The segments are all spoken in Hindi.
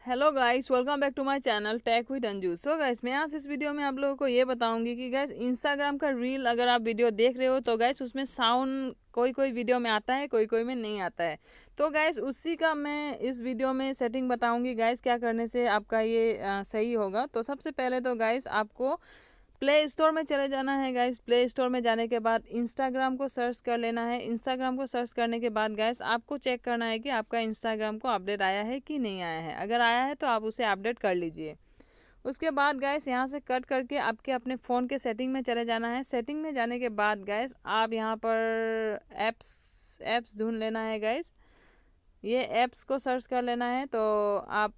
Hello guys, welcome back to my channel tech with Anju. So guys, मैं आज इस वीडियो में आप लोगों को ये बताऊंगी कि गाइस इंस्टाग्राम का रील अगर आप वीडियो देख रहे हो तो गाइस उसमें साउंड कोई कोई वीडियो में आता है, कोई कोई में नहीं आता है। तो गाइस उसी का मैं इस वीडियो में सेटिंग बताऊंगी गाइस, क्या करने से आपका ये सही होगा। तो सबसे पहले तो गाइस आपको प्ले स्टोर में चले जाना है गाइस। प्ले स्टोर में जाने के बाद इंस्टाग्राम को सर्च कर लेना है। इंस्टाग्राम को सर्च करने के बाद गाइस आपको चेक करना है कि आपका इंस्टाग्राम को अपडेट आया है कि नहीं आया है। अगर आया है तो आप उसे अपडेट कर लीजिए। उसके बाद गाइस यहाँ से कट करके आपके अपने फ़ोन के सेटिंग में चले जाना है। सेटिंग में जाने के बाद गाइस आप यहाँ पर एप्स ढूंढ लेना है गाइस। ये ऐप्स को सर्च कर लेना है। तो आप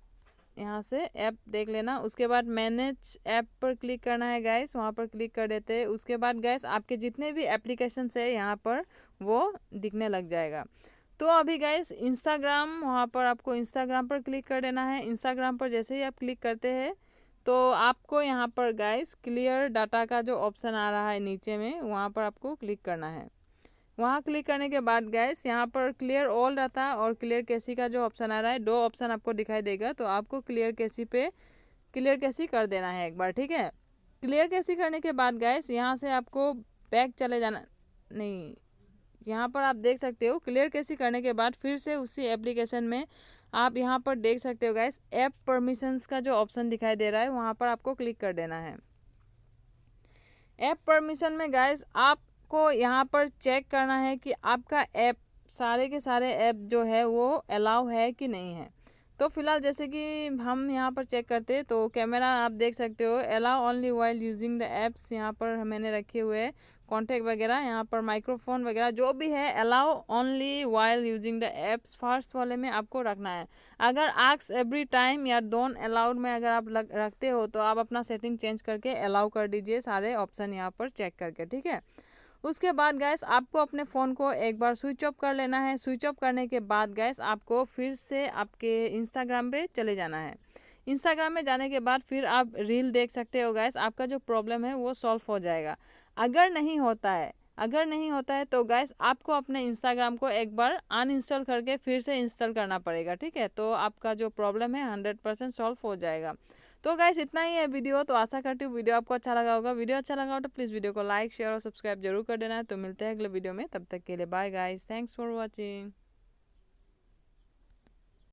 यहाँ से ऐप देख लेना। उसके बाद मैनेज ऐप पर क्लिक करना है गाइस, वहाँ पर क्लिक कर देते हैं। उसके बाद गाइस आपके जितने भी एप्लीकेशंस है यहाँ पर वो दिखने लग जाएगा। तो अभी गाइस इंस्टाग्राम, वहाँ पर आपको इंस्टाग्राम पर क्लिक कर देना है। इंस्टाग्राम पर जैसे ही आप क्लिक करते हैं तो आपको यहाँ पर गाइस क्लियर डाटा का जो ऑप्शन आ रहा है नीचे में, वहाँ पर आपको क्लिक करना है। वहाँ क्लिक करने के बाद गैस यहाँ पर क्लियर ऑल रहता है और क्लियर कैसी का जो ऑप्शन आ रहा है, दो ऑप्शन आपको दिखाई देगा। तो आपको क्लियर कैसी पे क्लियर कैसी कर देना है एक बार, ठीक है। क्लियर कैसी करने के बाद गैस यहाँ से आपको बैक चले जाना। नहीं, यहाँ पर आप देख सकते हो क्लियर कैसी करने के बाद फिर से उसी एप्लीकेशन में आप यहाँ पर देख सकते हो गैस ऐप परमिशंस का जो ऑप्शन दिखाई दे रहा है, वहाँ पर आपको क्लिक कर देना है। ऐप परमिशन में गाइस आपको यहाँ पर चेक करना है कि आपका ऐप, सारे के सारे ऐप जो है वो अलाउ है कि नहीं है। तो फिलहाल जैसे कि हम यहाँ पर चेक करते हैं तो कैमरा आप देख सकते हो allow only while using the apps, यहाँ पर मैंने रखे हुए हैं कॉन्टैक्ट वगैरह, यहाँ पर माइक्रोफोन वगैरह जो भी है allow only while using the apps first वाले में आपको रखना है। अगर आस्क एवरी टाइम या डोंट अलाउड में अगर आप रखते हो तो आप अपना सेटिंग चेंज करके अलाउ कर दीजिए सारे ऑप्शन यहाँ पर चेक करके, ठीक है। उसके बाद गैस आपको अपने फ़ोन को एक बार स्विच ऑफ कर लेना है। स्विच ऑफ करने के बाद गैस आपको फिर से आपके इंस्टाग्राम पे चले जाना है। इंस्टाग्राम में जाने के बाद फिर आप रील देख सकते हो गैस, आपका जो प्रॉब्लम है वो सॉल्व हो जाएगा। अगर नहीं होता है तो गैस आपको अपने इंस्टाग्राम को एक बार अनइंस्टॉल करके फिर से इंस्टॉल करना पड़ेगा, ठीक है। तो आपका जो प्रॉब्लम है 100% सॉल्व हो जाएगा। तो गैस इतना ही है वीडियो। तो आशा करती हूँ वीडियो आपको अच्छा लगा होगा। वीडियो अच्छा लगा हो तो प्लीज़ वीडियो को लाइक, शेयर और सब्सक्राइब जरूर कर देना है। तो मिलते हैं अगले वीडियो में, तब तक के लिए bye guys, thanks for watching.